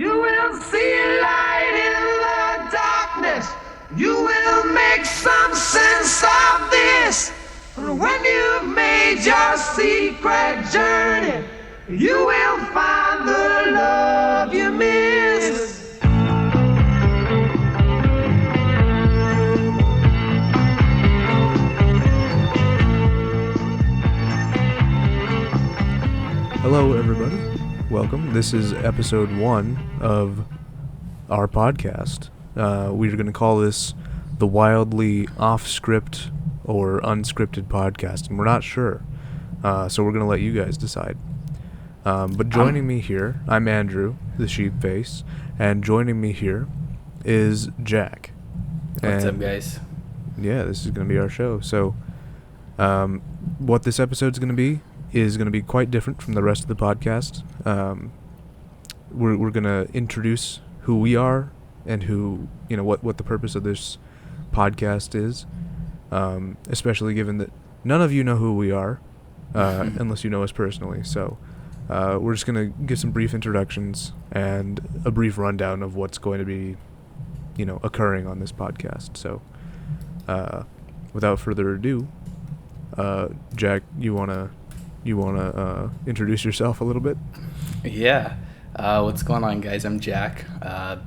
You will see light in the darkness. You will make some sense of this. When you've made your secret journey, you will find the love you miss. Hello, everybody. Welcome. This is episode 1 of our podcast. We're going to call this the Wildly Off-Script or Unscripted podcast, and we're not sure. So we're going to let you guys decide. But joining me here, I'm Andrew, the sheep face, and joining me here is Jack. What's up, guys? Yeah, this is going to be our show. So, what this episode's going to be is going to be quite different from the rest of the podcast. We're going to introduce who we are and what the purpose of this podcast is, especially given that none of you know who we are, unless you know us personally. So we're just going to give some brief introductions and a brief rundown of what's going to be, occurring on this podcast. So without further ado, Jack, you want to introduce yourself a little bit? Yeah. What's going on, guys? I'm Jack.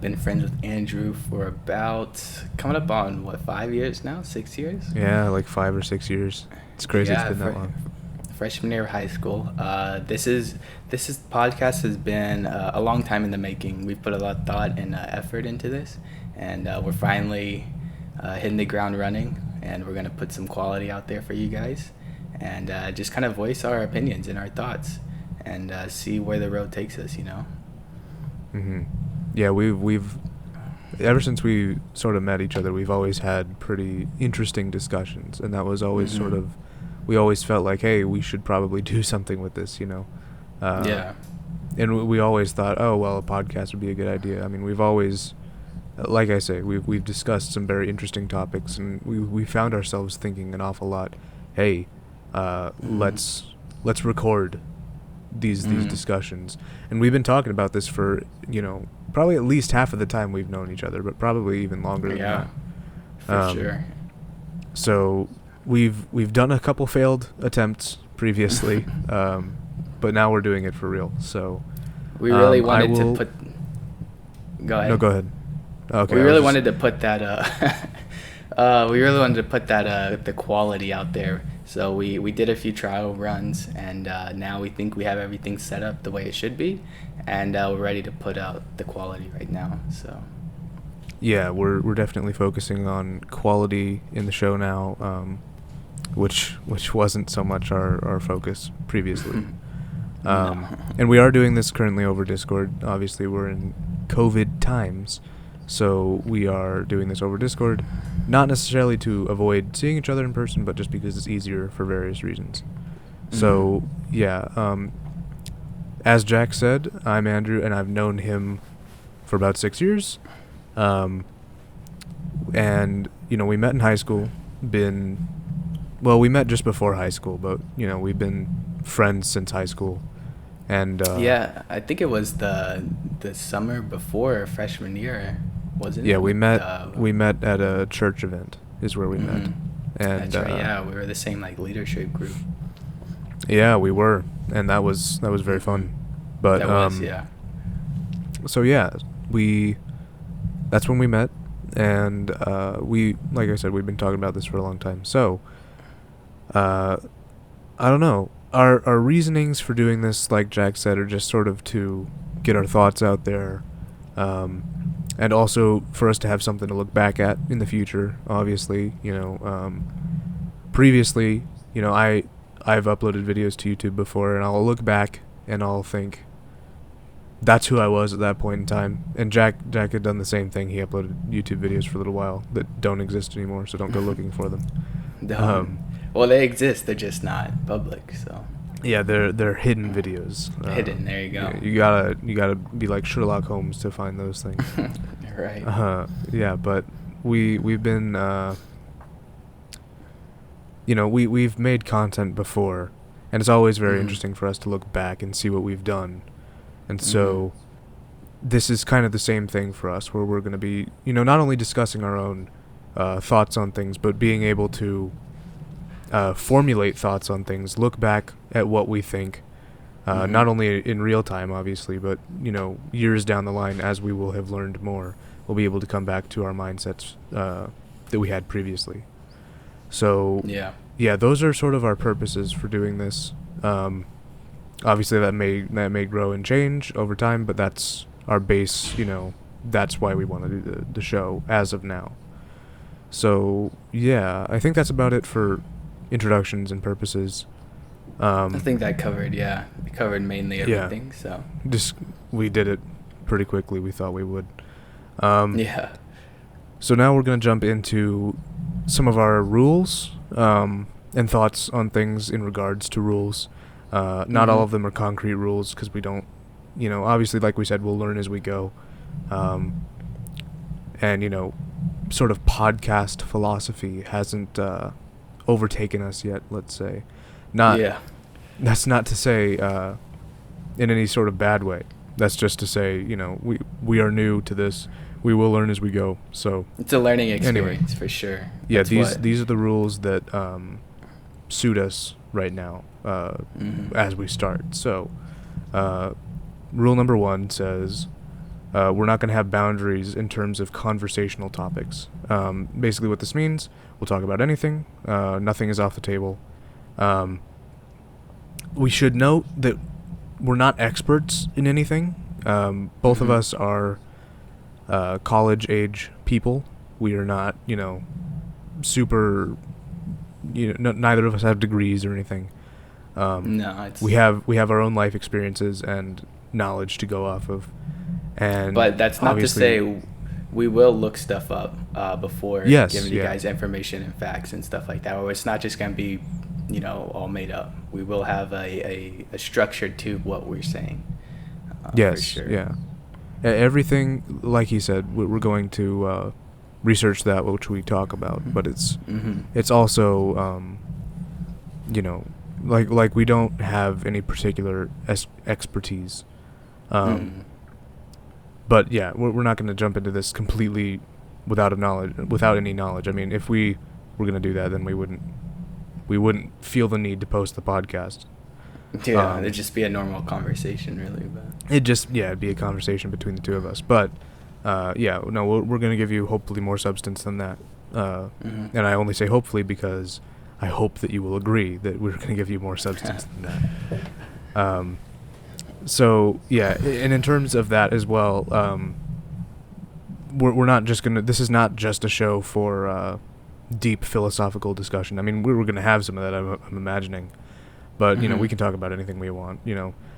Been friends with Andrew for about coming up on 5 years now? 6 years? Yeah, like 5 or 6 years. It's crazy. Yeah, it's been that long. Freshman year of high school. This podcast has been a long time in the making. We've put a lot of thought and effort into this, and we're finally hitting the ground running, and we're gonna put some quality out there for you guys. And just kind of voice our opinions and our thoughts, and see where the road takes us. Mm-hmm. Yeah, we've ever since we sort of met each other, we've always had pretty interesting discussions, and that was always sort of, we always felt like, hey, we should probably do something with this, Yeah. And we always thought, oh well, a podcast would be a good idea. I mean, we've always, like I say, we've discussed some very interesting topics, and we found ourselves thinking an awful lot. Hey. Let's record these discussions, and we've been talking about this for probably at least half of the time we've known each other, but probably even longer than that. For sure. So we've done a couple failed attempts previously, but now we're doing it for real. So we really wanted to put. Go ahead. No, go ahead. Okay. We really wanted to put that. We really wanted to put that the quality out there. So we did a few trial runs, and now we think we have everything set up the way it should be, and we're ready to put out the quality right now. So yeah, we're definitely focusing on quality in the show now, which wasn't so much our focus previously. No. And we are doing this currently over Discord. Obviously, we're in COVID times, so we are doing this over Discord. Not necessarily to avoid seeing each other in person, but just because it's easier for various reasons. So, yeah, as Jack said, I'm Andrew, and I've known him for about 6 years. And, we met in high school. We met just before high school, but, we've been friends since high school. And yeah, I think it was the summer before freshman year. Wasn't yeah, it? we met at a church event is where we met. And that's right, yeah, we were the same leadership group. Yeah, we were, and that was very fun. But that was, yeah. So yeah, that's when we met, and like I said, we've been talking about this for a long time. So I don't know. Our reasonings for doing this, like Jack said, are just sort of to get our thoughts out there. And also for us to have something to look back at in the future, obviously, previously, I've uploaded videos to YouTube before, and I'll look back and I'll think, that's who I was at that point in time. And Jack had done the same thing. He uploaded YouTube videos for a little while that don't exist anymore, so don't go looking for them. Well, they exist, they're just not public, so. Yeah, they're hidden videos. Hidden, there you go. Yeah, you gotta be like Sherlock Holmes to find those things. Right. Yeah, but we've been we've made content before, and it's always very interesting for us to look back and see what we've done. And so this is kind of the same thing for us, where we're going to be, not only discussing our own thoughts on things, but being able to formulate thoughts on things, look back at what we think, not only in real time, obviously, but, years down the line, as we will have learned more, we'll be able to come back to our mindsets that we had previously. So, yeah, those are sort of our purposes for doing this. Obviously, that may grow and change over time, but that's our base, that's why we want to do the show as of now. So, yeah, I think that's about it for introductions and purposes. I think that covered mainly everything. So we did it pretty quickly. We thought we would. So now we're going to jump into some of our rules and thoughts on things in regards to rules. Not all of them are concrete rules, because we don't, obviously, like we said, we'll learn as we go. And, sort of podcast philosophy hasn't overtaken us yet, let's say. That's not to say in any sort of bad way. That's just to say, we are new to this. We will learn as we go. So it's a learning experience, for sure. Yeah, these are the rules that suit us right now as we start. So rule number 1 says we're not going to have boundaries in terms of conversational topics. Basically what this means, we'll talk about anything. Nothing is off the table. We should note that we're not experts in anything. Both of us are college age people. We are not, super, neither of us have degrees or anything. We have our own life experiences and knowledge to go off of. But that's not to say we will look stuff up before giving you guys information and facts and stuff like that. Or it's not just going to be, all made up. We will have a structure to what we're saying. Yes, for sure. Yeah. Everything, like he said, we're going to research that which we talk about. But it's also, like we don't have any particular expertise. But yeah, we're not going to jump into this completely without any knowledge. I mean, if we were going to do that, then we wouldn't feel the need to post the podcast. Yeah, it'd just be a normal conversation, really. But it'd be a conversation between the two of us. But we're going to give you hopefully more substance than that. And I only say hopefully because I hope that you will agree that we're going to give you more substance than that. So yeah, and in terms of that as well, we're not just gonna. This is not just a show for deep philosophical discussion. I mean, we were gonna have some of that. I'm imagining, but we can talk about anything we want.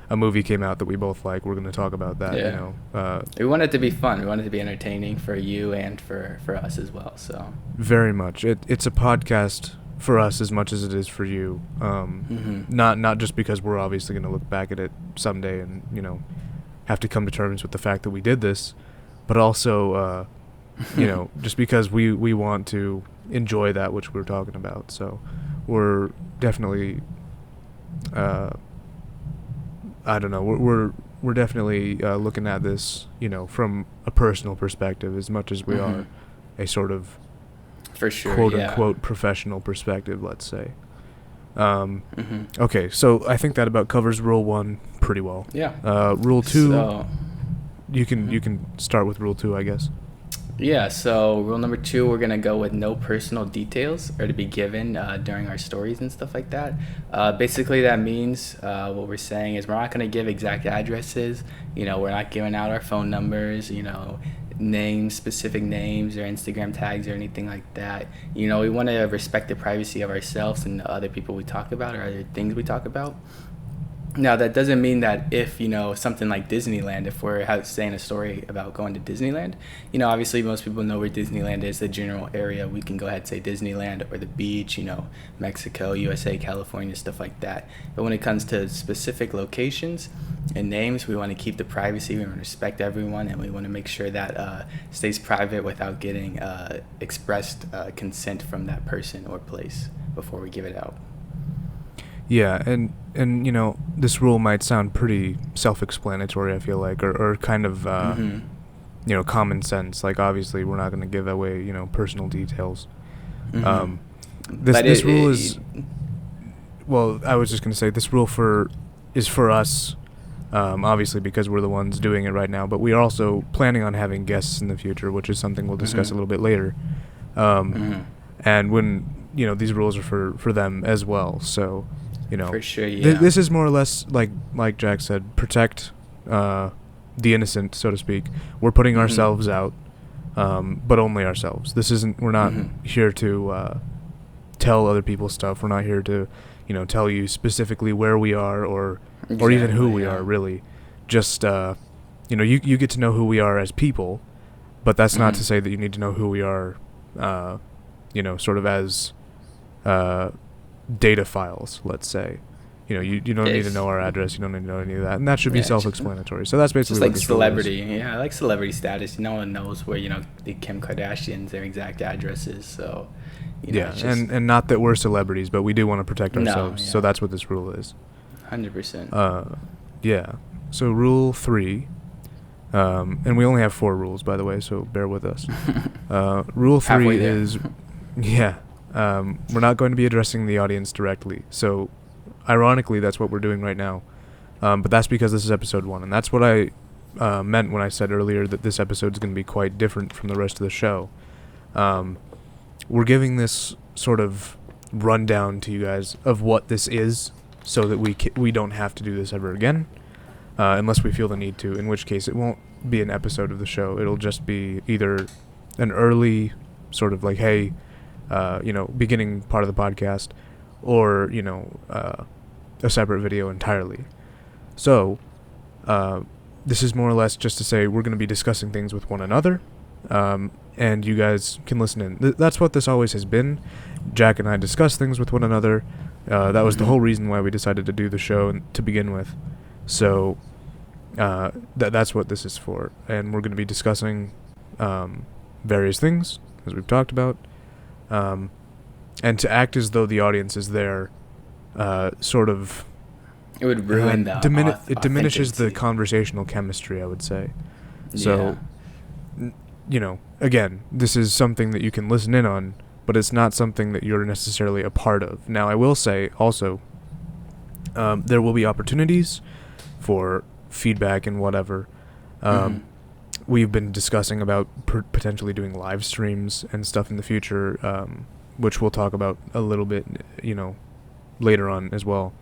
A movie came out that we both like. We're gonna talk about that. Yeah. We want it to be fun. We want it to be entertaining for you and for us as well. So very much. It's a podcast for us as much as it is for you. Not just because we're obviously going to look back at it someday and have to come to terms with the fact that we did this, but also just because we want to enjoy that which we're talking about. So we're definitely we're definitely looking at this from a personal perspective as much as we are a sort of for sure, quote unquote professional perspective, let's say. Okay, so I think that about covers rule 1 pretty well. Yeah. Rule 2, you can start with rule 2, I guess. Yeah, so rule number 2, we're going to go with no personal details are to be given during our stories and stuff like that. Basically, that means what we're saying is we're not going to give exact addresses. We're not giving out our phone numbers, specific names or Instagram tags or anything like that. We want to respect the privacy of ourselves and the other people we talk about or other things we talk about. Now, that doesn't mean that if, something like Disneyland, if we're saying a story about going to Disneyland, obviously most people know where Disneyland is, the general area. We can go ahead and say Disneyland or the beach, Mexico, USA, California, stuff like that. But when it comes to specific locations and names, we want to keep the privacy. We want to respect everyone, and we want to make sure that stays private without getting expressed consent from that person or place before we give it out. Yeah, and this rule might sound pretty self-explanatory, I feel like, or kind of common sense. Like, obviously we're not going to give away personal details. This rule is, well, I was just going to say this rule is for us, obviously because we're the ones doing it right now, but we are also planning on having guests in the future, which is something we'll discuss a little bit later. And when these rules are for them as well, so for sure, yeah. This is more or less like Jack said, protect the innocent, so to speak. We're putting ourselves out, but only ourselves. We're not here to tell other people stuff. We're not here to tell you specifically where we are or even who we are, really. Just you get to know who we are as people, but that's not to say that you need to know who we are sort of as data files, let's say. You don't need to know our address, you don't need to know any of that, and that should be self-explanatory. So that's basically just what like this celebrity rule is. Yeah, like celebrity status. No one knows where the Kim Kardashians, their exact addresses, so and not that we're celebrities, but we do want to protect ourselves. So that's what this rule is. 100%. Yeah. So rule 3, and we only have 4 rules, by the way, so bear with us. Rule 3 is we're not going to be addressing the audience directly. So ironically, that's what we're doing right now. But that's because this is episode 1, and that's what I meant when I said earlier that this episode is going to be quite different from the rest of the show. We're giving this sort of rundown to you guys of what this is, so that we don't have to do this ever again, unless we feel the need to, in which case it won't be an episode of the show. It'll just be either an early sort of like, hey, beginning part of the podcast, or a separate video entirely. So this is more or less just to say we're going to be discussing things with one another, and you guys can listen in. That's what this always has been. Jack and I discuss things with one another. That was the whole reason why we decided to do the show to begin with. So that's what this is for, and we're going to be discussing various things, as we've talked about, and to act as though the audience is there, sort of, it would ruin it diminishes the conversational chemistry, I would say. So, again, this is something that you can listen in on, but it's not something that you're necessarily a part of. Now, I will say also, there will be opportunities for feedback and whatever. We've been discussing about potentially doing live streams and stuff in the future, which we'll talk about a little bit, later on as well.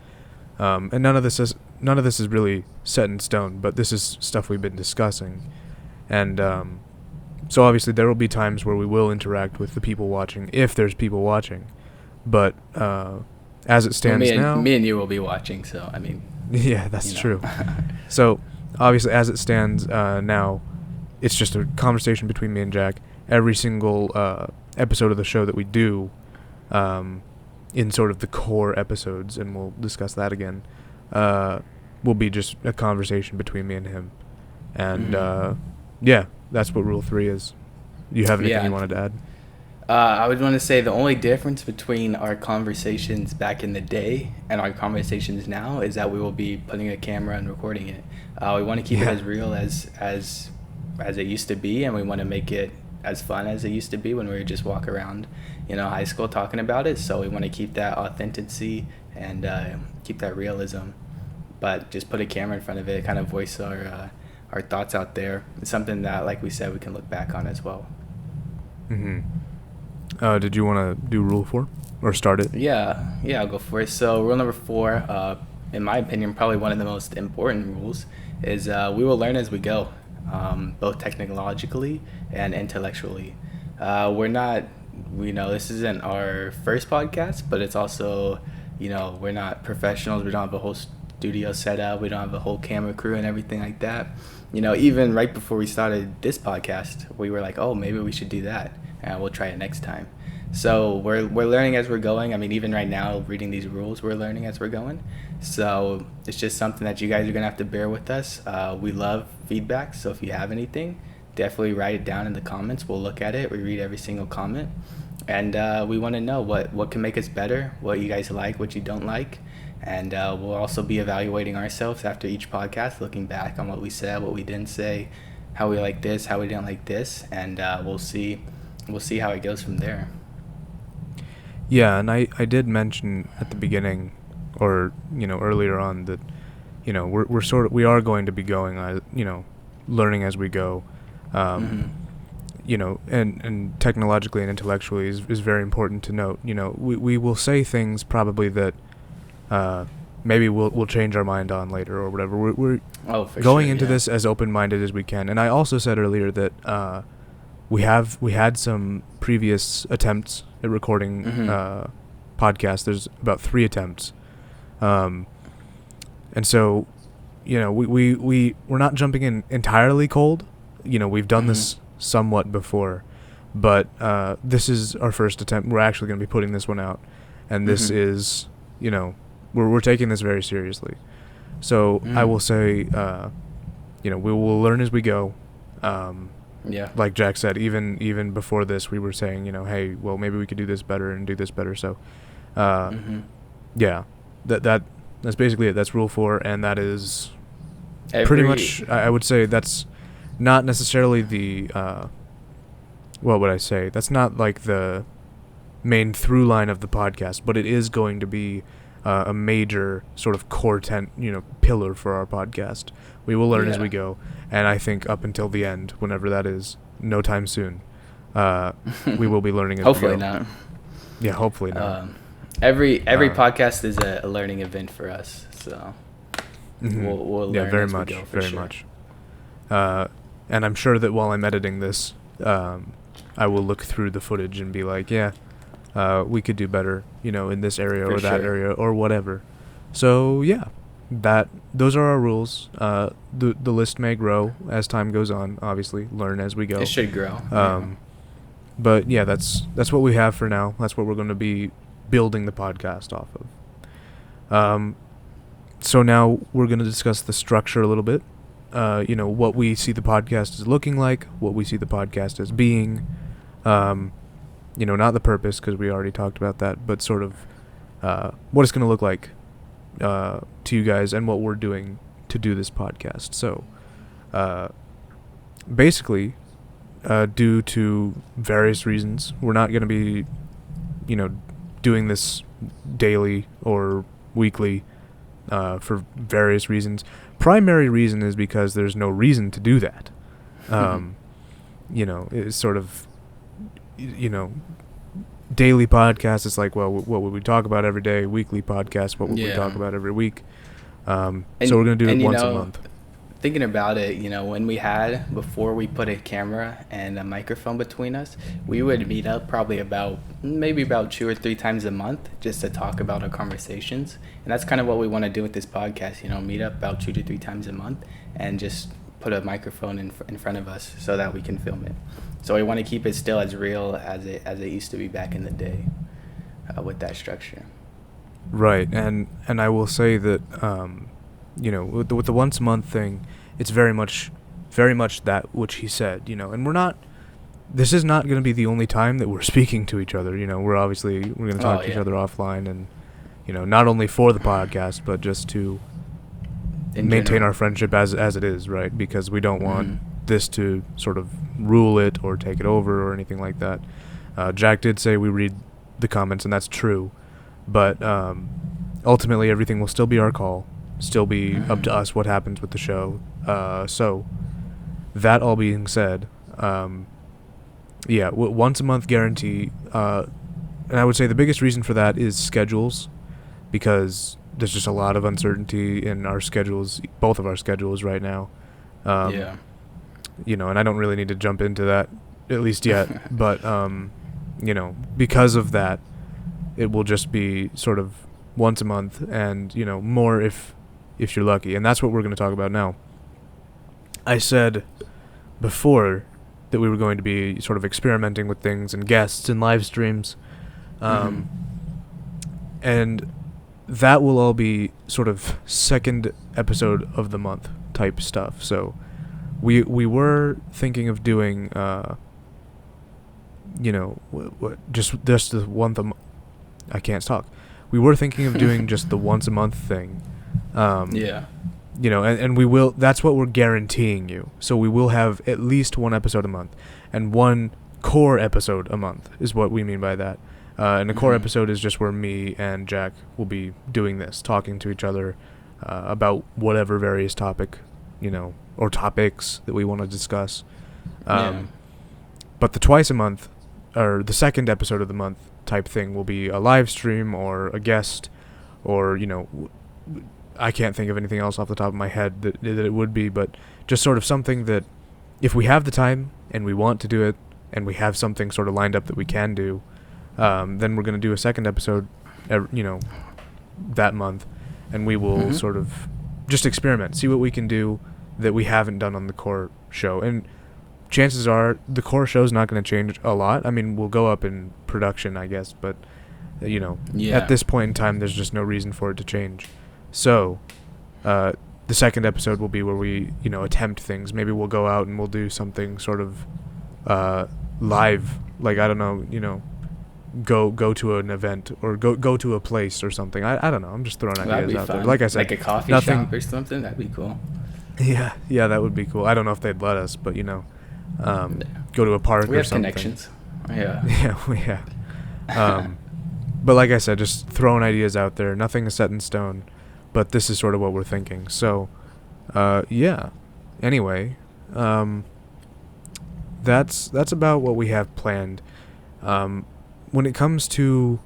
And none of this is really set in stone, but this is stuff we've been discussing. And so obviously there will be times where we will interact with the people watching, if there's people watching. But as it stands now, me and you will be watching, so I mean. Yeah, that's true. So obviously, as it stands now, it's just a conversation between me and Jack. Every single episode of the show that we do, in sort of the core episodes, and we'll discuss that again, will be just a conversation between me and him. And that's what Rule 3 is. You have anything you wanted to add? I would want to say the only difference between our conversations back in the day and our conversations now is that we will be putting a camera and recording it. We want to keep it as real as it used to be, and we want to make it as fun as it used to be when we would just walk around, high school talking about it. So we want to keep that authenticity and keep that realism, but just put a camera in front of it, kind of voice our thoughts out there. It's something that, like we said, we can look back on as well. Did you want to do Rule 4 or start it? Yeah, I'll go for it. So rule number 4, in my opinion, probably one of the most important rules, is we will learn as we go, both technologically and intellectually. This isn't our first podcast, but it's also, we're not professionals. We don't have a whole studio set up. We don't have a whole camera crew and everything like that. Even right before we started this podcast, we were like, oh, maybe we should do that. And we'll try it next time. So we're learning as we're going. I mean, even right now, reading these rules, we're learning as we're going. So it's just something that you guys are going to have to bear with us. We love feedback. So if you have anything, definitely write it down in the comments. We'll look at it. We read every single comment. And we want to know what can make us better, what you guys like, what you don't like. And we'll also be evaluating ourselves after each podcast, looking back on what we said, what we didn't say, how we like this, how we didn't like this, and we'll see how it goes from there. Yeah, and I did mention at the beginning, or earlier on, that we are going to be going, learning as we go, and technologically and intellectually is very important to note. We will say things probably that maybe we'll change our mind on later or whatever. We're going into this as open-minded as we can. And I also said earlier that we had some previous attempts at recording podcasts. There's about 3 attempts, and so we're not jumping in entirely cold. We've done this somewhat before, but this is our first attempt. We're actually going to be putting this one out, and this is we're taking this very seriously. So I will say we will learn as we go. Like Jack said, even before this, we were saying, hey, well, maybe we could do this better and do this better. So, that's basically it. That's rule 4, and that is pretty much. I would say that's not necessarily the. What would I say? That's not like the main through line of the podcast, but it is going to be a major sort of core pillar for our podcast. We will learn as we go, and I think up until the end, whenever that is, no time soon, we will be learning as hopefully we go. Not. Yeah, hopefully not. Every podcast is a learning event for us, so we'll learn very as much, we go, very much. And I'm sure that while I'm editing this, I will look through the footage and be like, we could do better, in this area or that area or whatever. So those are our rules. The list may grow as time goes on. Obviously, learn as we go. It should grow. But that's what we have for now. That's what we're going to be building the podcast off of. So now we're going to discuss the structure a little bit. What we see the podcast as looking like, what we see the podcast as being. Not the purpose, because we already talked about that, but sort of what it's going to look like to you guys and what we're doing to do this podcast. So basically, due to various reasons, we're not going to be doing this daily or weekly for various reasons. Primary reason is because there's no reason to do that. It's sort of daily podcast, it's like, well, what would we talk about every day? Weekly podcast, what would we talk about every week? So we're going to do it once a month. Thinking about it, before we put a camera and a microphone between us, we would meet up probably about 2 or 3 times a month just to talk about our conversations. And that's kind of what we want to do with this podcast, meet up about 2 to 3 times a month and just put a microphone in front of us so that we can film it. So we want to keep it still as real as it used to be back in the day with that structure. Right, and I will say that with the once a month thing, it's very much that which he said, and this is not going to be the only time that we're speaking to each other. We're going to talk to each other offline, and not only for the podcast, but just to maintain our friendship as it is, right? Because we don't want this to sort of rule it or take it over or anything like that. Jack did say we read the comments, and that's true, but ultimately everything will still be our call, still be up to us what happens with the show. So that all being said, once a month guarantee, and I would say the biggest reason for that is schedules, because there's just a lot of uncertainty in our schedules, both of our schedules right now. And I don't really need to jump into that, at least yet, but, because of that, it will just be sort of once a month and, more if you're lucky. And that's what we're going to talk about now. I said before that we were going to be sort of experimenting with things and guests and live streams. And that will all be sort of second episode of the month type stuff. So we were thinking of doing, just the one I can't talk. we were thinking of doing just the once a month thing. Yeah. You know, and we will, that's what we're guaranteeing you. So we will have at least one episode a month, and one core episode a month is what we mean by that. And the core episode is just where me and Jack will be doing this, talking to each other about whatever various topic, you know, or topics that we want to discuss. But the twice a month, or the second episode of the month type thing, will be a live stream or a guest, or, you know, I can't think of anything else off the top of my head that it would be, but just sort of something that if we have the time and we want to do it, and we have something sort of lined up that we can do, then we're going to do a second episode, you know, that month, and we will sort of just experiment, see what we can do that we haven't done on the core show. And chances are the core show is not going to change a lot. I mean, we'll go up in production, I guess, but, you know, at this point in time, there's just no reason for it to change. So, the second episode will be where we, you know, attempt things. Maybe we'll go out and we'll do something sort of live, like, I don't know, you know, go to an event or go to a place or something. I don't know. I'm just throwing ideas out there. Like I said, like a coffee shop or something. That'd be cool. Yeah, that would be cool. I don't know if they'd let us, but, you know, go to a park we or have something. Connections. Yeah. Yeah. But like I said, just throwing ideas out there. Nothing is set in stone, but this is sort of what we're thinking. So, yeah. Anyway, that's about what we have planned. When it comes to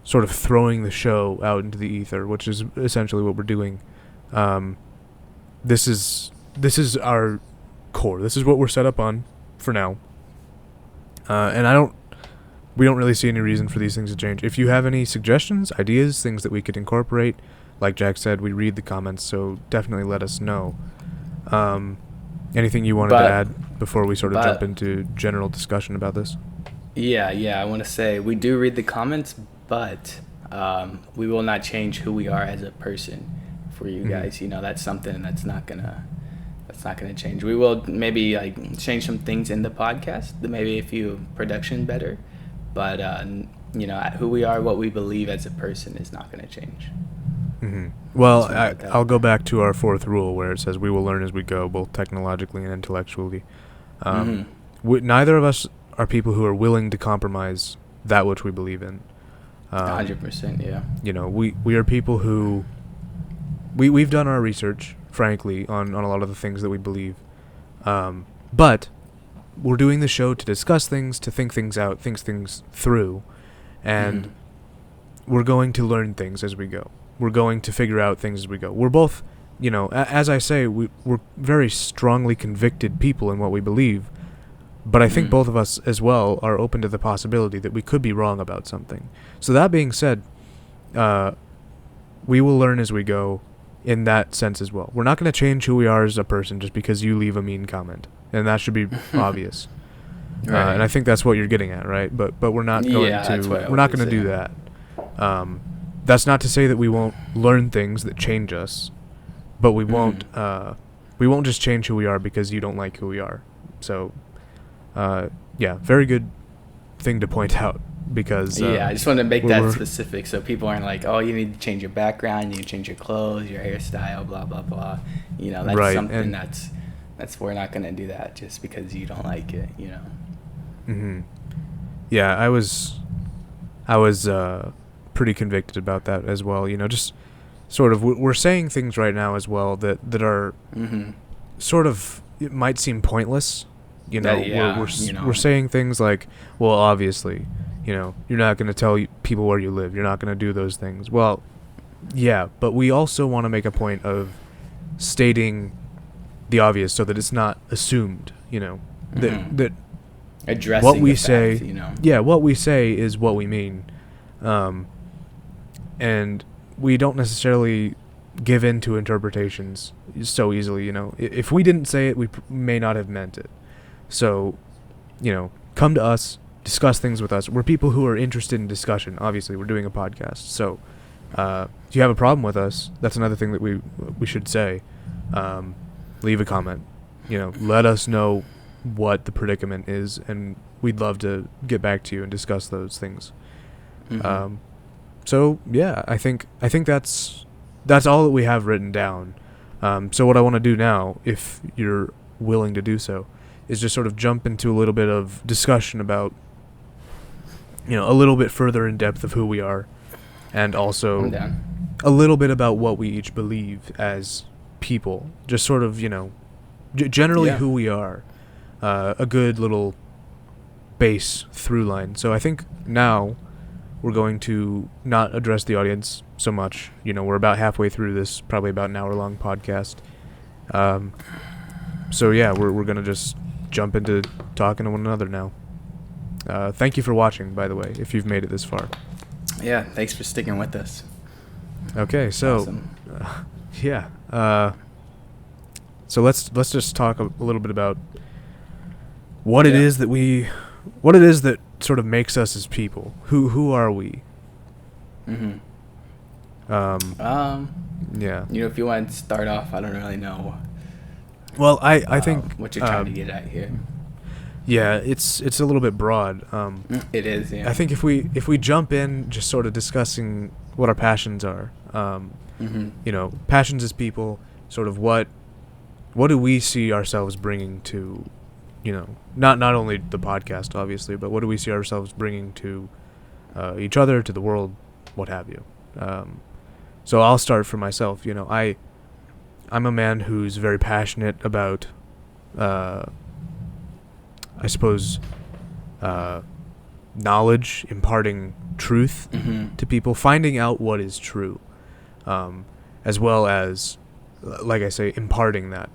sort of throwing the show out into the ether, which is essentially what we're doing, this is our core. This is what we're set up on for now. And we don't really see any reason for these things to change. If you have any suggestions, ideas, things that we could incorporate, like Jack said, we read the comments, so definitely let us know. Anything you wanted to add before we sort of jump into general discussion about this? Yeah, I want to say we do read the comments, but we will not change who we are as a person for you guys. You know, that's something that's not gonna change. We will maybe like change some things in the podcast, maybe a few production better, but you know, who we are, what we believe as a person is not gonna change. Well, I'll go back to our fourth rule where it says we will learn as we go, both technologically and intellectually. Neither of us are people who are willing to compromise that which we believe in. 100%, yeah. You know, we are people who we've done our research, frankly, on a lot of the things that we believe. But we're doing the show to discuss things, to think things out, think things through, and we're going to learn things as we go. We're going to figure out things as we go. We're both, you know, as I say, we're very strongly convicted people in what we believe. But I think both of us as well are open to the possibility that we could be wrong about something. So that being said, we will learn as we go in that sense as well. We're not going to change who we are as a person just because you leave a mean comment. And that should be obvious. Right. And I think that's what you're getting at, right? But we're not going to do that. That's not to say that we won't learn things that change us, but we won't just change who we are because you don't like who we are. So very good thing to point out because I just want to make that specific so people aren't like, oh, you need to change your background, you need to change your clothes, your hairstyle, blah blah blah. You know, that's something that's we're not gonna do that just because you don't like it. You know. Yeah, I was pretty convicted about that as well. You know, just sort of we're saying things right now as well that are sort of, it might seem pointless. You know, we're saying things like, well, obviously, you know, you're not going to tell people where you live. You're not going to do those things. Well, yeah, but we also want to make a point of stating the obvious so that it's not assumed, you know, that addressing what we the say, facts, you know. Yeah, what we say is what we mean. And we don't necessarily give in to interpretations so easily, you know. If we didn't say it, we may not have meant it. So, you know, come to us, discuss things with us. We're people who are interested in discussion. Obviously, we're doing a podcast. So, if you have a problem with us, that's another thing that we should say. Leave a comment. You know, let us know what the predicament is, and we'd love to get back to you and discuss those things. So yeah, I think that's all that we have written down. So what I want to do now, if you're willing to do so, is just sort of jump into a little bit of discussion about, a little bit further in depth of who we are, and also I'm down. a little bit about what we each believe as people. Just sort of, generally who we are. A good little base through line. So I think now we're going to not address the audience so much. We're about halfway through this, probably about an hour-long podcast. So yeah, we're going to just jump into talking to one another now. Thank you for watching, by the way, if you've made it this far. Yeah, thanks for sticking with us. Okay, so Awesome. So let's just talk a little bit about what it is that sort of makes us as people. Who are we? Mhm. Yeah. If you want to start off, I don't really know. Well, I think what you're trying to get at here. Yeah, it's a little bit broad. It is. Yeah. I think if we jump in just sort of discussing what our passions are, passions as people, sort of what do we see ourselves bringing to, not only the podcast obviously, but what do we see ourselves bringing to each other, to the world, what have you. So I'll start for myself. I'm a man who's very passionate about, I suppose, knowledge, imparting truth to people, finding out what is true, as well as, like I say, imparting that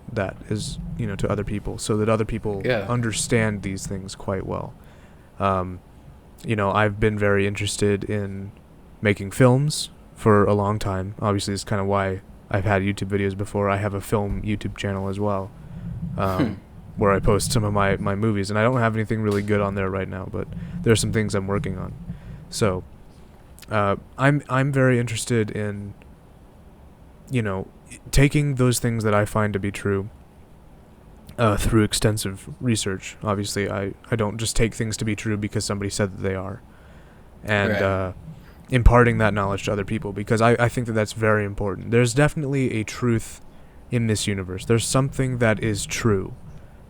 is, to other people, so that other people understand these things quite well. I've been very interested in making films for a long time. Obviously, it's kind of why I've had YouTube videos before. I have a film YouTube channel as well, where I post some of my movies, and I don't have anything really good on there right now, but there are some things I'm working on. So I'm very interested in, taking those things that I find to be true through extensive research. Obviously, I don't just take things to be true because somebody said that they are, and imparting that knowledge to other people, because I think that that's very important. There's definitely a truth in this universe. There's something that is true.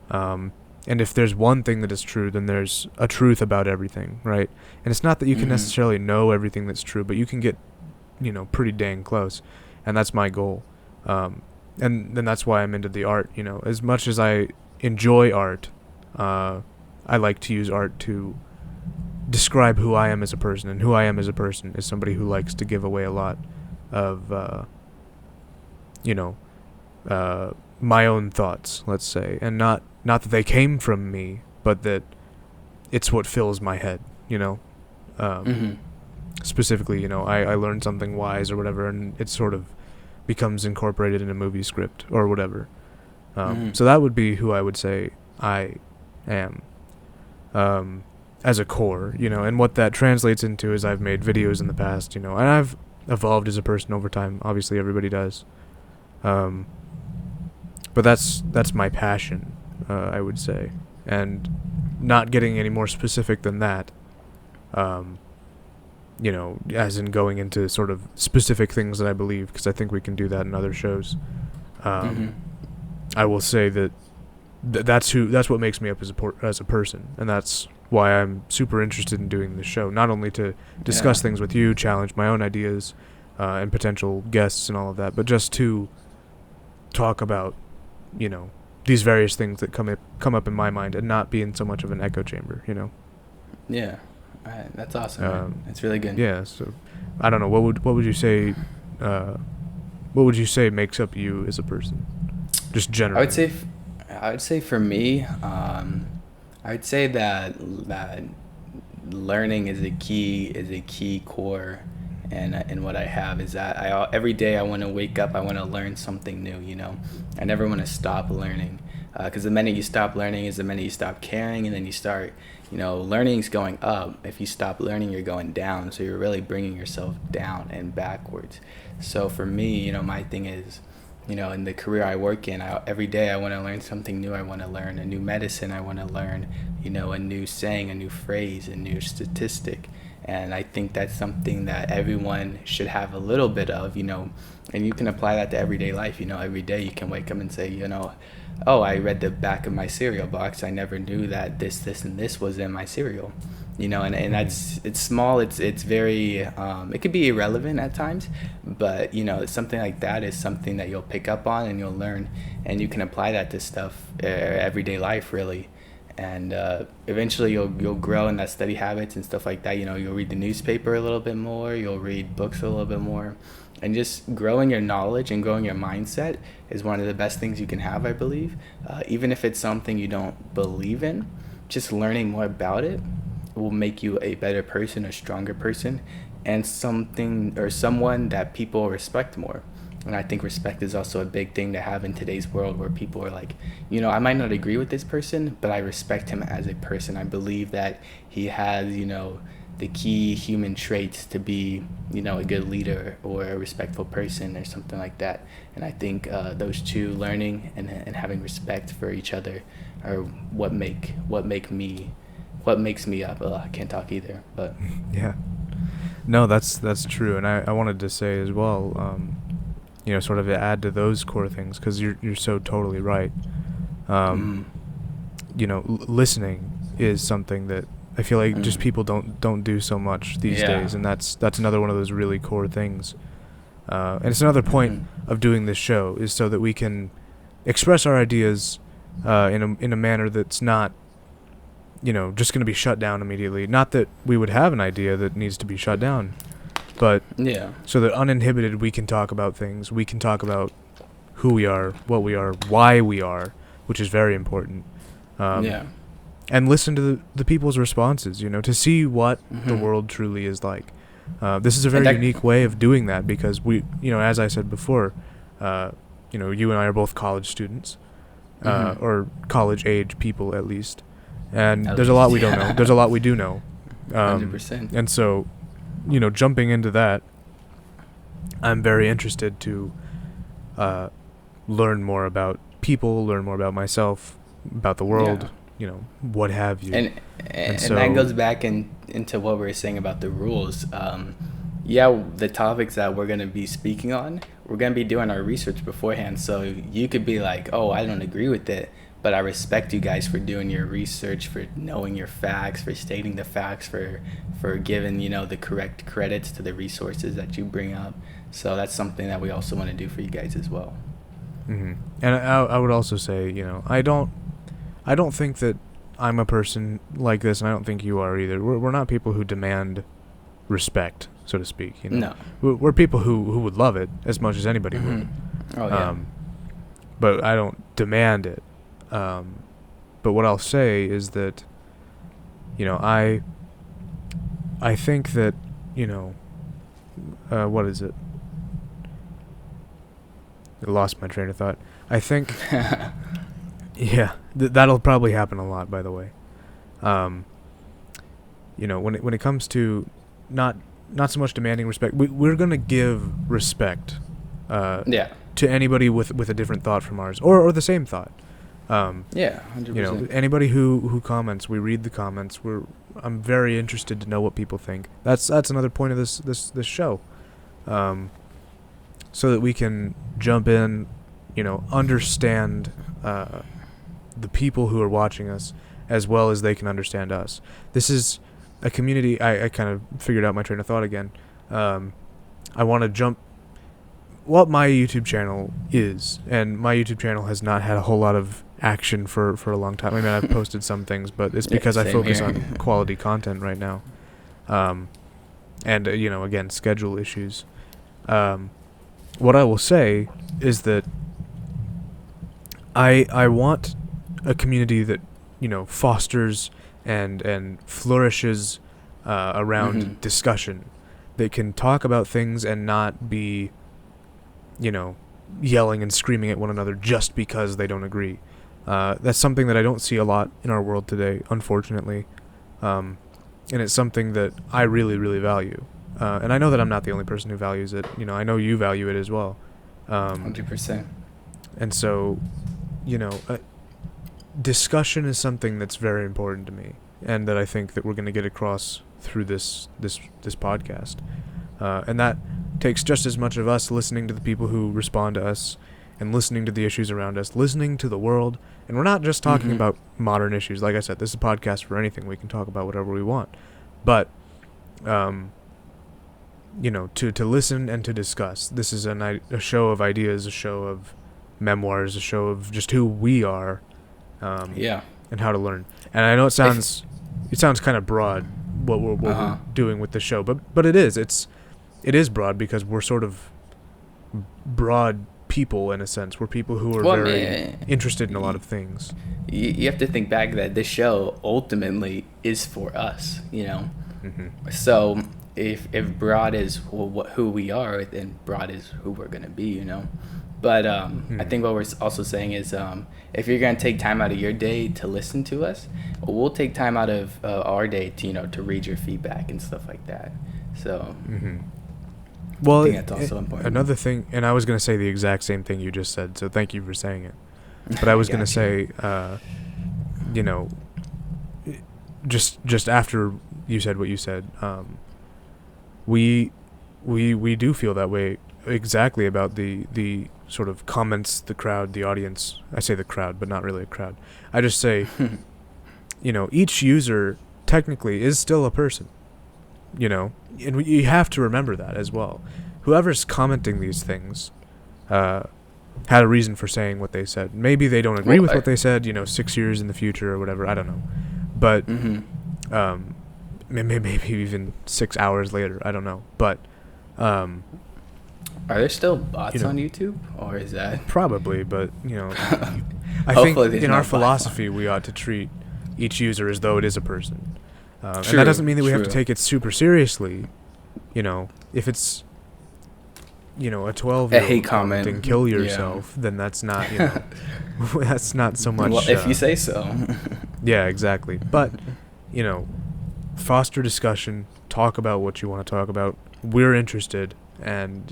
And if there's one thing that is true, then there's a truth about everything, right? And it's not that you can necessarily know everything that's true, but you can get, pretty dang close. And that's my goal. And then that's why I'm into the art, As much as I enjoy art, I like to use art to describe who I am as a person. And who I am as a person is somebody who likes to give away a lot of, my own thoughts, let's say, and not that they came from me, but that it's what fills my head, Specifically, I learned something wise or whatever, and it sort of becomes incorporated in a movie script or whatever. So that would be who I would say I am, as a core, and what that translates into is I've made videos in the past, and I've evolved as a person over time. Obviously, everybody does. But that's my passion, I would say, and not getting any more specific than that, as in going into sort of specific things that I believe, because I think we can do that in other shows. I will say that that's what makes me up as a person, and that's why I'm super interested in doing this show. Not only to discuss things with you, challenge my own ideas, and potential guests and all of that, but just to talk about, these various things that come up in my mind, and not be in so much of an echo chamber, Yeah. All right. That's awesome. Man. That's really good. Yeah. So, I don't know. What would you say? What would you say makes up you as a person, just generally? I would say for me, I would say that learning is a key core. And what I have is that every day I want to wake up, I want to learn something new, I never want to stop learning, because the minute you stop learning is the minute you stop caring, and then you start, learning's going up. If you stop learning, you're going down, so you're really bringing yourself down and backwards. So for me, my thing is, in the career I work in, every day I want to learn something new. I want to learn a new medicine. I want to learn, a new saying, a new phrase, a new statistic. And I think that's something that everyone should have a little bit of, and you can apply that to everyday life. Every day you can wake up and say, oh, I read the back of my cereal box. I never knew that this, and this was in my cereal. And it's small. It's very, it could be irrelevant at times, but, something like that is something that you'll pick up on and you'll learn, and you can apply that to stuff, everyday life, really. And eventually you'll grow in that study habits and stuff like that. You'll read the newspaper a little bit more, you'll read books a little bit more, and just growing your knowledge and growing your mindset is one of the best things you can have, I believe. Even if it's something you don't believe in, just learning more about it will make you a better person, a stronger person, and something or someone that people respect more. And I think respect is also a big thing to have in today's world, where people are like, I might not agree with this person, but I respect him as a person. I believe that he has, the key human traits to be, a good leader or a respectful person or something like that. And I think those two, learning and having respect for each other, are what makes me up. I can't talk either, but Yeah. No, that's true. And I wanted to say as well, sort of to add to those core things, because you're so totally right. Listening is something that I feel like just people don't do so much these days, and that's another one of those really core things. And it's another point of doing this show, is so that we can express our ideas in a manner that's not, just going to be shut down immediately. Not that we would have an idea that needs to be shut down, but so that uninhibited we can talk about things. We can talk about who we are, what we are, why we are, which is very important. And listen to the people's responses, to see what the world truly is like. This is a very unique way of doing that, because we, as I said before, you and I are both college students, or college age people at least. And there's a lot we don't know. There's a lot we do know. 100%. And so, jumping into that, I'm very interested to learn more about people, learn more about myself, about the world, what have you. And so that goes back into what we were saying about the rules. The topics that we're going to be speaking on, we're going to be doing our research beforehand. So you could be like, oh, I don't agree with it, but I respect you guys for doing your research, for knowing your facts, for stating the facts, for giving, the correct credits to the resources that you bring up. So that's something that we also want to do for you guys as well. Mm-hmm. And I would also say, I don't think that I'm a person like this, and I don't think you are either. We're not people who demand respect, so to speak. No. We're people who would love it as much as anybody would. Oh, yeah. But I don't demand it. But what I'll say is that, I think that, what is it? I lost my train of thought. I think, that'll probably happen a lot, by the way. When it comes to not so much demanding respect, we're gonna give respect, to anybody with a different thought from ours, or the same thought. 100%. Anybody who comments, we read the comments. I'm very interested to know what people think. That's another point of this show, so that we can jump in, understand the people who are watching us as well as they can understand us. This is a community. I kind of figured out my train of thought again. I want to jump what my YouTube channel is, and my YouTube channel has not had a whole lot of action for a long time. I mean, I've posted some things, but it's because I focus on quality content right now. And again, schedule issues. What I will say is that I want a community that fosters and flourishes around discussion, that can talk about things and not be yelling and screaming at one another just because they don't agree. That's something that I don't see a lot in our world today, unfortunately. And it's something that I really, really value. And I know that I'm not the only person who values it. I know you value it as well. 100%. And so, discussion is something that's very important to me, and that I think that we're going to get across through this podcast, and that takes just as much of us listening to the people who respond to us and listening to the issues around us, listening to the world. And we're not just talking about modern issues. Like I said, this is a podcast for anything. We can talk about whatever we want. But, to listen and to discuss. This is a show of ideas, a show of memoirs, a show of just who we are, and how to learn. And I know it sounds kind of broad what we're doing with the show, but it is. It is broad because we're sort of broad people in a sense. We're people who are very interested in a lot of things. You have to think back that this show ultimately is for us, So if broad is who we are, then broad is who we're gonna be, But I think what we're also saying is, if you're gonna take time out of your day to listen to us, we'll take time out of our day to read your feedback and stuff like that. So. Well, I think that's also important. Another thing, and I was going to say the exact same thing you just said, so thank you for saying it. But I was going to say, just after you said what you said, we do feel that way exactly about the sort of comments, the crowd, the audience. I say the crowd, but not really a crowd. I just say, each user technically is still a person. And you have to remember that as well. Whoever's commenting these things had a reason for saying what they said. Maybe they don't agree with what they said, 6 years in the future or whatever, I don't know. But maybe even 6 hours later, I don't know. But are there still bots on YouTube, or is that probably? But I think in our philosophy we ought to treat each user as though it is a person. And that doesn't mean that we have to take it super seriously. If it's, a 12-year-old hate comment and kill yourself, then that's not, that's not so much. Well, if you say so. Yeah, exactly. But, foster discussion, talk about what you want to talk about. We're interested, and,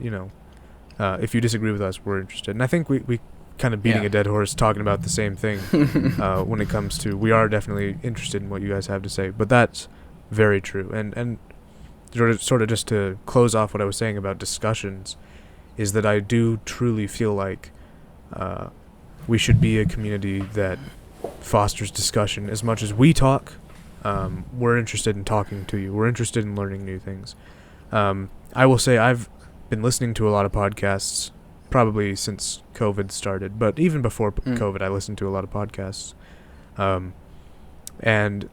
if you disagree with us, we're interested. And I think we kind of beating a dead horse talking about the same thing when it comes to we are definitely interested in what you guys have to say, but that's very true. And sort of just to close off what I was saying about discussions is that I do truly feel like we should be a community that fosters discussion as much as we talk. We're interested in talking to you. We're interested in learning new things. I will say I've been listening to a lot of podcasts probably since COVID started, but even before COVID, I listened to a lot of podcasts. And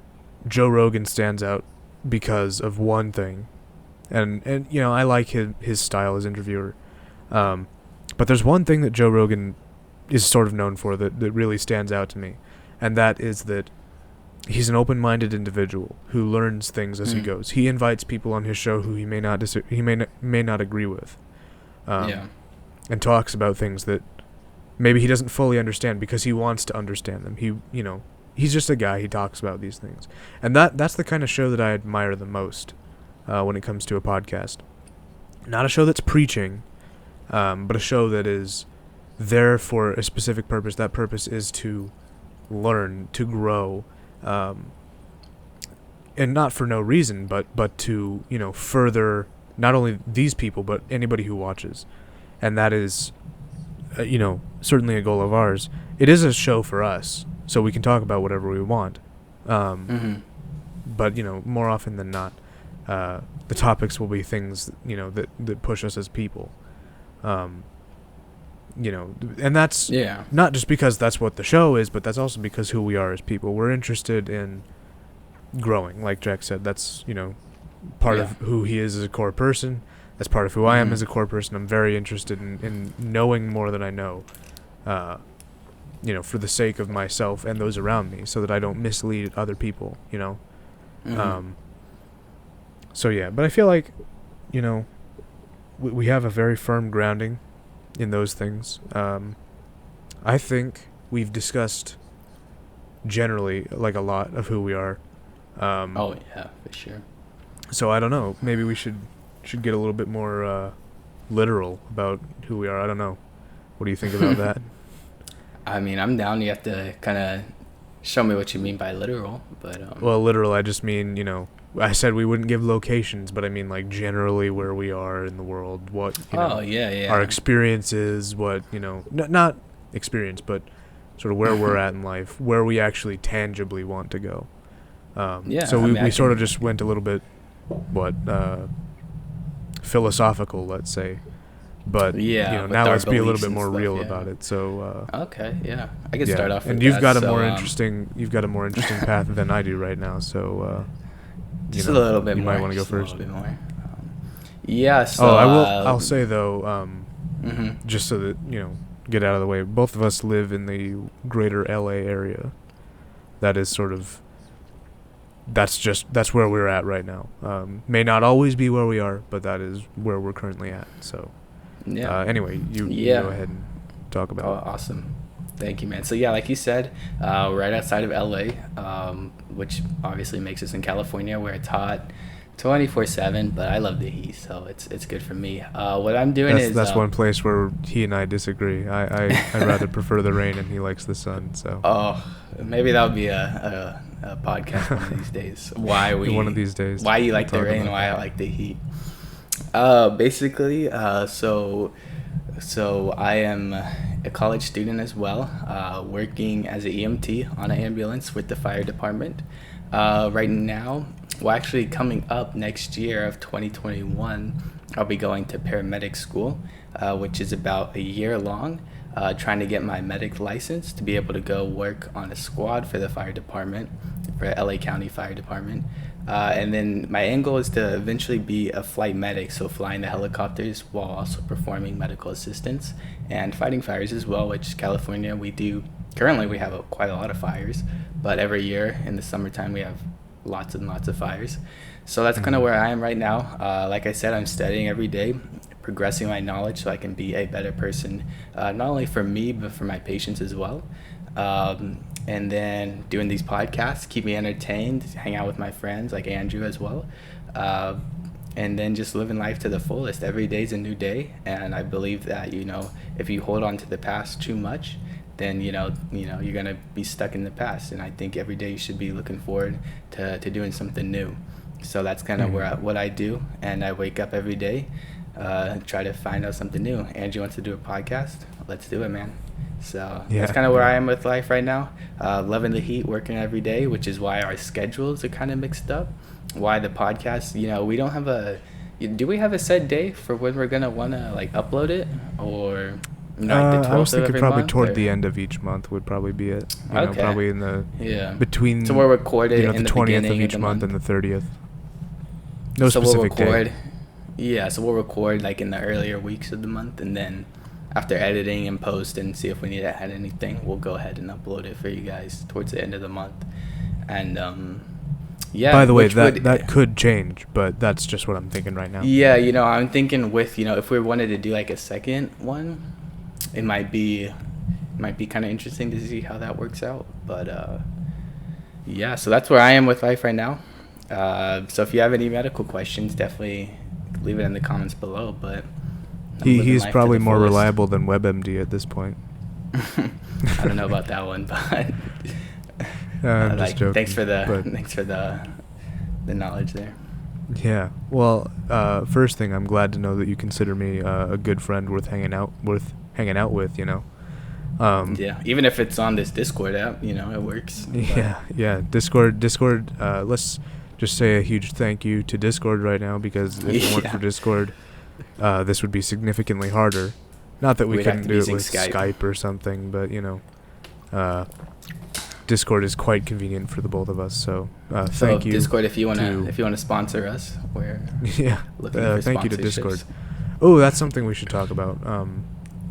Joe Rogan stands out because of one thing. And I like his style as interviewer. But there's one thing that Joe Rogan is sort of known for that really stands out to me. And that is that he's an open-minded individual who learns things as he goes. He invites people on his show who he may not agree with. And talks about things that maybe he doesn't fully understand because he wants to understand them. He's just a guy. He talks about these things. And that's the kind of show that I admire the most when it comes to a podcast. Not a show that's preaching, but a show that is there for a specific purpose. That purpose is to learn, to grow, and not for no reason, but to, further not only these people, but anybody who watches. And that is, certainly a goal of ours. It is a show for us, so we can talk about whatever we want. But, more often than not, the topics will be things, that push us as people. And that's not just because that's what the show is, but that's also because who we are as people. We're interested in growing, like Jack said. That's, part of who he is as a core person. That's part of who I am as a core person. I'm very interested in knowing more than I know, for the sake of myself and those around me, so that I don't mislead other people, So yeah, but I feel like, we have a very firm grounding in those things. I think we've discussed generally, like, a lot of who we are. Oh yeah, for sure. So I don't know. Maybe we should get a little bit more literal about who we are. I don't know. What do you think about that? I mean, I'm down. You have to kind of show me what you mean by literal, but well, literal, I just mean, I said we wouldn't give locations, but I mean like generally where we are in the world, what our experience is, what not experience, but sort of where we're at in life, where we actually tangibly want to go. So we sort of just went a little bit philosophical, let's say, but now let's be a little bit more real about it. So okay, yeah, I can start off. And you've got a more interesting path than I do right now, so. Just a little bit you more. might want to go first. A little bit more. Yeah. So. Oh, I will. I'll say though, just so that get out of the way. Both of us live in the greater LA area. That is sort of. That's where we're at right now. May not always be where we are, but that is where we're currently at. So. Yeah. Anyway, you go ahead and talk about it. Oh, awesome. Thank you, man. So yeah, like you said, right outside of LA, which obviously makes us in California where it's hot 24/7, but I love the heat, so it's good for me. What I'm doing that's one place where he and I disagree. I rather prefer the rain, and he likes the sun. So maybe that would be a podcast one of these days. One of these days. Why you like the rain? Why I like the heat? Basically, so I am a college student as well, working as an EMT on an ambulance with the fire department. Right now, actually coming up next year of 2021, I'll be going to paramedic school, which is about a year long, trying to get my medic license to be able to go work on a squad for the fire department, for LA County Fire Department. And then my end goal is to eventually be a flight medic, so flying the helicopters while also performing medical assistance and fighting fires as well, which California currently we have quite a lot of fires, but every year in the summertime we have lots and lots of fires. So that's kind of where I am right now. Like I said, I'm studying every day, progressing my knowledge so I can be a better person, not only for me, but for my patients as well. And then doing these podcasts keep me entertained, hang out with my friends like Andrew as well, and then just living life to the fullest. Every day's a new day, and I believe that if you hold on to the past too much, then you're gonna be stuck in the past. And I think every day you should be looking forward to doing something new. So that's kind of what I do, and I wake up every day, try to find out something new. Andrew wants to do a podcast. Let's do it, man. So that's kind of where I am with life right now. Loving the heat, working every day, which is why our schedules are kind of mixed up. Why the podcast, we don't have do we have a set day for when we're going to want to upload it, or the 12th I was thinking probably toward the end of each month would probably be it. Probably in the, between, so we'll record it in the 20th of each month and the 30th. No specific day. Yeah, so we'll record in the earlier weeks of the month, and then after editing and post and see if we need to add anything, we'll go ahead and upload it for you guys towards the end of the month. And by the way, that could change, but that's just what I'm thinking right now. Yeah, I'm thinking with if we wanted to do a second one, it might be kind of interesting to see how that works out. But so that's where I am with life right now. So if you have any medical questions, definitely leave it in the comments below. But he's probably more reliable than WebMD at this point. I don't know about that one, but I'm just joking. Thanks for the knowledge there. Yeah. Well, first thing, I'm glad to know that you consider me a good friend worth hanging out with. Yeah. Even if it's on this Discord app, it works. Yeah. Discord. Let's just say a huge thank you to Discord right now, because if it weren't for Discord, this would be significantly harder. Not that we couldn't do it with Skype or something, but Discord is quite convenient for the both of us. So thank you, Discord. If you wanna sponsor us, we're looking for thank you to Discord. Oh, that's something we should talk about.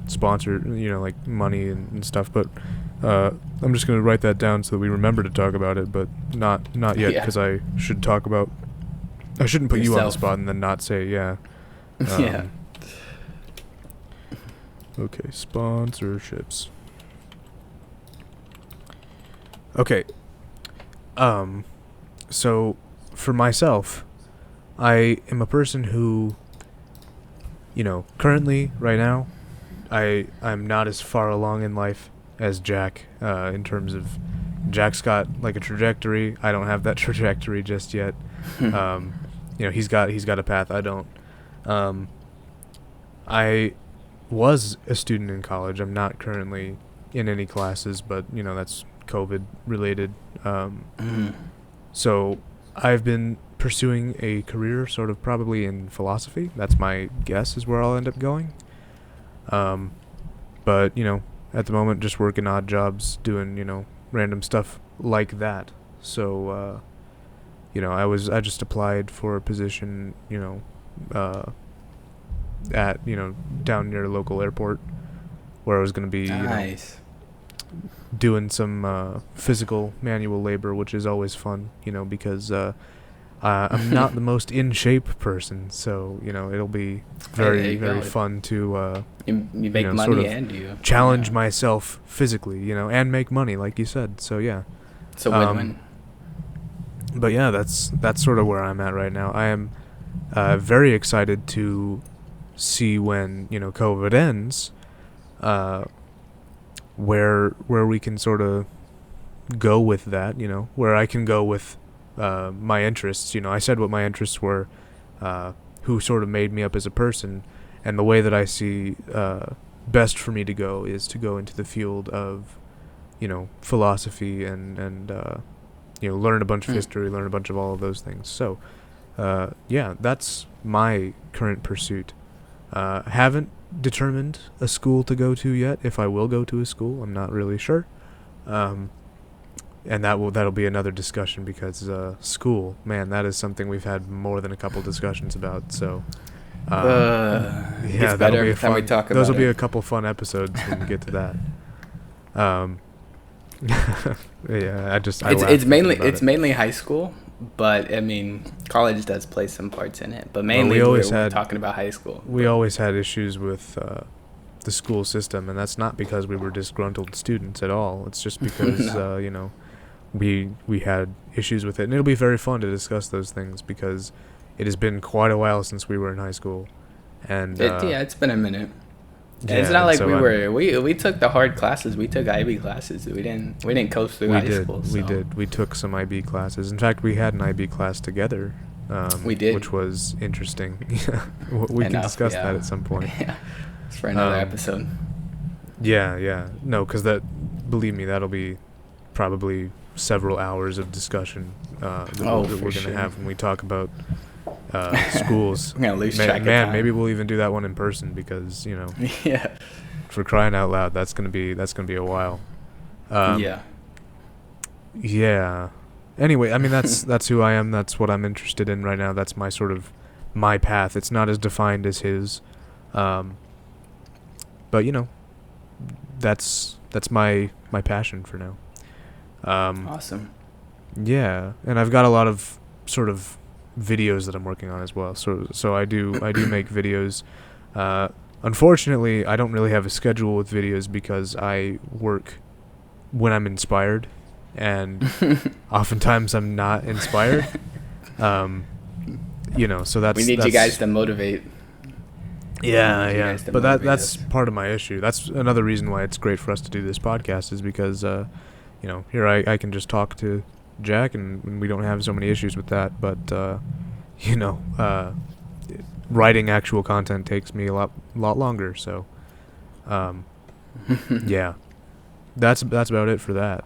Sponsor, money and stuff. But I'm just gonna write that down so that we remember to talk about it, but not yet, because I should talk about. I shouldn't put you on the spot and then not say yeah. Okay, sponsorships. Okay. So for myself, I am a person who, currently right now, I'm not as far along in life as Jack, in terms of Jack's got a trajectory. I don't have that trajectory just yet. He's got a path. I don't. I was a student in college. I'm not currently in any classes, but that's COVID related. So I've been pursuing a career sort of probably in philosophy. That's my guess is where I'll end up going. But at the moment just working odd jobs, doing random stuff like that. So I just applied for a position at down near a local airport where I was going to be Nice. Doing some physical manual labor, which is always fun, because I'm not the most in shape person, so it'll be very fun to you make money sort of and you challenge myself physically, and make money, like you said. So yeah, it's a win-win. But yeah, that's sort of where I'm at right now. I am very excited to see when COVID ends, where we can sort of go with that, where I can go with my interests. I said what my interests were, who sort of made me up as a person, and the way that I see best for me to go is to go into the field of philosophy and learn a bunch of history, learn a bunch of all of those things. So yeah, that's my current pursuit. Haven't determined a school to go to yet. If I will go to a school, I'm not really sure. And that'll be another discussion, because school, man, that is something we've had more than a couple discussions about. So yeah, that'll be a fun. Those will be a couple fun episodes when we get to that. Yeah, it's mainly high school, but I mean college does play some parts in it. But mainly we're talking about high school. We always had issues with the school system, and that's not because we were disgruntled students at all. It's just because No. we had issues with it, and it'll be very fun to discuss those things because it has been quite a while since we were in high school, and it's been a minute. Yeah, it's not like we took the hard classes. We took IB classes. We didn't coast through high school. We did. We took some IB classes. In fact, we had an IB class together. We did, which was interesting. We can discuss that at some point. Yeah, it's for another episode. Yeah. No, because believe me, that'll be probably several hours of discussion that we're gonna have when we talk about schools. I'm gonna lose track of time. Maybe we'll even do that one in person, because yeah, for crying out loud, that's gonna be a while. Yeah. Anyway, I mean that's who I am. That's what I'm interested in right now. That's my sort of my path. It's not as defined as his, but that's my passion for now. Awesome. Yeah, and I've got a lot of sort of videos that I'm working on as well. So I do make videos. Unfortunately, I don't really have a schedule with videos because I work when I'm inspired, and oftentimes I'm not inspired. So that's we need you guys to motivate. Yeah. But that's part of my issue. That's another reason why it's great for us to do this podcast, is because here I can just talk to Jack, and we don't have so many issues with that. But writing actual content takes me a lot longer. So yeah, that's about it for that.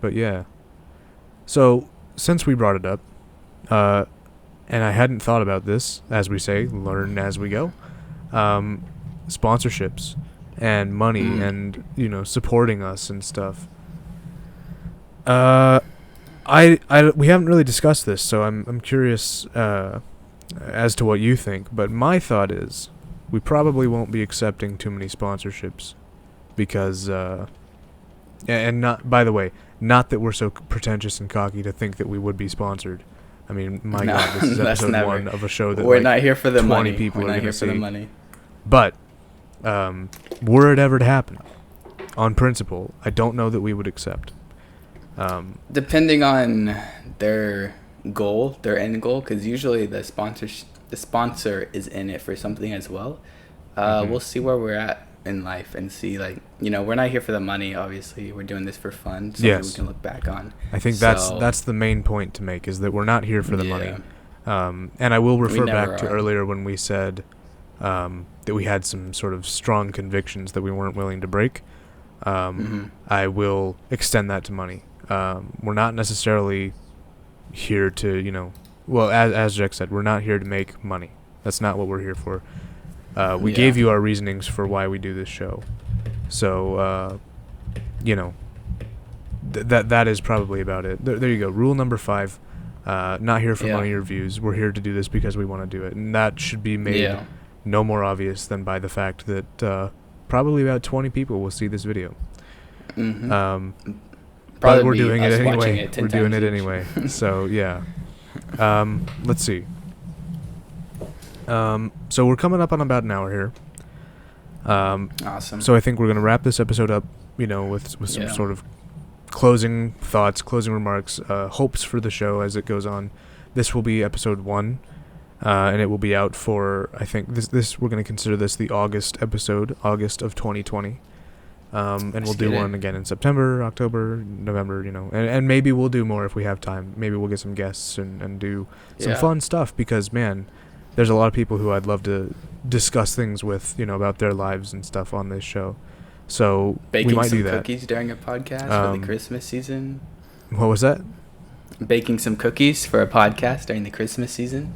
But yeah, so since we brought it up, and I hadn't thought about this, as we say, learn as we go, sponsorships and money and supporting us and stuff. We haven't really discussed this, so I'm curious as to what you think. But my thought is we probably won't be accepting too many sponsorships because and not, by the way, not that we're so pretentious and cocky to think that we would be sponsored. I mean, my God, this is episode 1 of a show that we're not here for the 20 money. people we're are not here gonna for the see. money. But were it ever to happen, on principle, I don't know that we would accept. Depending on their goal, their end goal, because usually the sponsor is in it for something as well. We'll see where we're at in life and see, like, we're not here for the money. Obviously, we're doing this for fun, something Yes. we can look back on. I think that's the main point to make, is that we're not here for the money. And I will refer back to earlier when we said that we had some sort of strong convictions that we weren't willing to break. I will extend that to money. We're not necessarily here to, well, as Jack said, we're not here to make money. That's not what we're here for. We gave you our reasonings for why we do this show. So, that is probably about it. There you go. Rule number 5. Not here for money or views. We're here to do this because we want to do it. And that should be made no more obvious than by the fact that probably about 20 people will see this video. But we're doing it anyway. We're doing it anyway. So, yeah. Let's see. So we're coming up on about an hour here. Awesome. So I think we're going to wrap this episode up, with some sort of closing thoughts, closing remarks, hopes for the show as it goes on. This will be episode 1, and it will be out for, I think, this we're going to consider this the August episode, August of 2020. And we'll do one again in September, October, November, and maybe we'll do more if we have time. Maybe we'll get some guests and do some fun stuff, because, man, there's a lot of people who I'd love to discuss things with, about their lives and stuff on this show. So we might do that. Baking some cookies during a podcast for the Christmas season. What was that? Baking some cookies for a podcast during the Christmas season.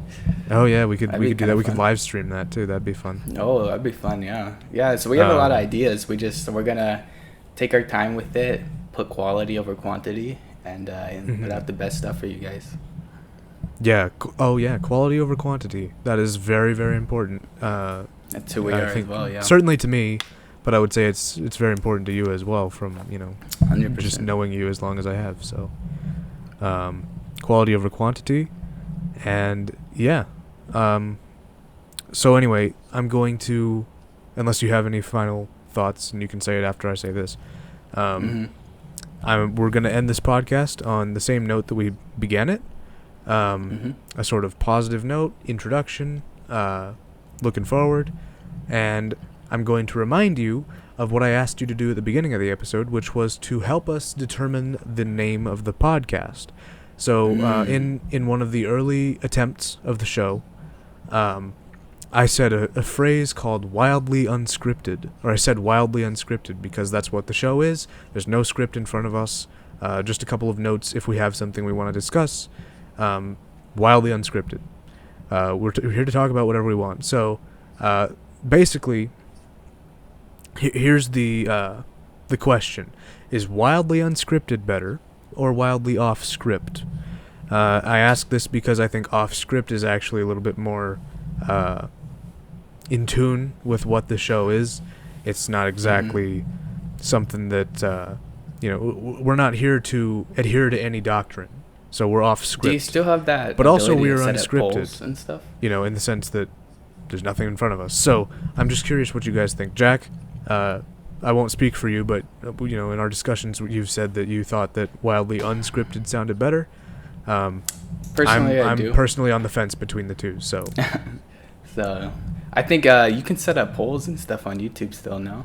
Oh yeah, we could do that. We could live stream that too. That'd be fun. Oh, that'd be fun. Yeah. So we have a lot of ideas. We're gonna take our time with it, put quality over quantity, and put out the best stuff for you guys. Yeah. Quality over quantity. That is very, very important. That's who we are as well. Yeah. Certainly to me, but I would say it's very important to you as well. From 100%. Just knowing you as long as I have. So, quality over quantity, and yeah. So anyway, I'm going to, unless you have any final thoughts, and you can say it after I say this. We're going to end this podcast on the same note that we began it. A sort of positive note, introduction, looking forward, and I'm going to remind you of what I asked you to do at the beginning of the episode, which was to help us determine the name of the podcast. So in one of the early attempts of the show, I said a phrase called Wildly Unscripted, or I said Wildly Unscripted because that's what the show is. There's no script in front of us, just a couple of notes if we have something we want to discuss. Wildly Unscripted. We're here to talk about whatever we want. So, basically, here's the question: is Wildly Unscripted better or Wildly Off Script? I ask this because I think Off Script is actually a little bit more in tune with what the show is. It's not exactly something that we're not here to adhere to any doctrine. So we're off script. Do you still have that? But also we're unscripted, and stuff. In the sense that there's nothing in front of us. So I'm just curious what you guys think. Jack, I won't speak for you, but in our discussions, you've said that you thought that Wildly Unscripted sounded better. Personally, I'm personally on the fence between the two. So, so I think you can set up polls and stuff on YouTube still now.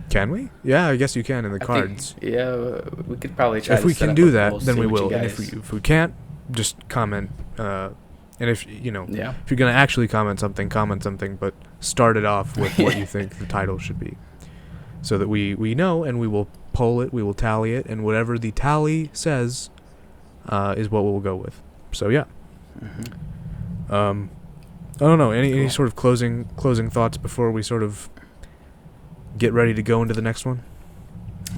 Can we? Yeah, I guess you can in the cards. We could probably try. If we can do that, then we will. And if we can't, just comment. And if you're gonna actually comment something, but start it off with what you think the title should be, so that we know, and we will poll it, we will tally it, and whatever the tally says is what we'll go with. So yeah. I don't know. Any sort of closing thoughts before we sort of get ready to go into the next one?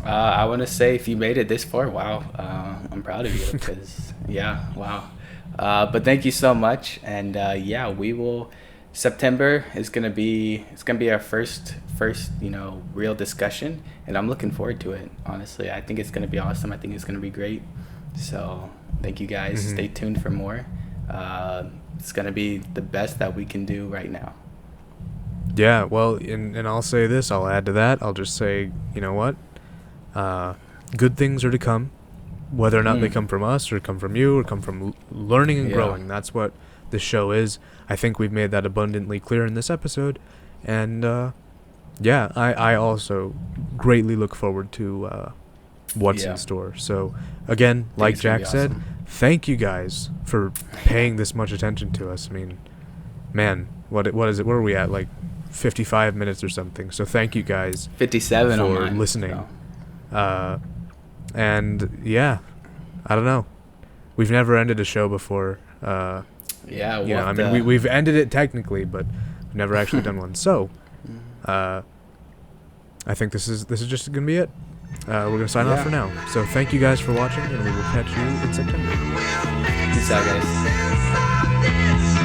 I want to say, if you made it this far, wow, I'm proud of you, because wow. But thank you so much, and we will. September is gonna be our first real discussion, and I'm looking forward to it. Honestly, I think it's gonna be awesome. I think it's gonna be great. So thank you guys. Stay tuned for more. It's gonna be the best that we can do right now. Yeah, well, and I'll say this, I'll add to that, I'll just say, you know what, good things are to come, whether or not they come from us, or come from you, or come from learning and growing. That's what this show is. I think we've made that abundantly clear in this episode, and yeah, I also greatly look forward to what's Yeah. in store. So again, think like it's gonna Jack be said, awesome. thank you guys for paying this much attention to us. I mean, man, what is it? Where are we at? Like 55 minutes or something. So thank you guys 57 on for mine. listening. So. And yeah, I don't know. We've never ended a show before. Yeah. You know, I mean, we've ended it technically, but we've never actually done one. So, I think this is just gonna be it. We're gonna sign off for now. So thank you guys for watching, and we will catch you in September. Peace out, guys. Sense of this.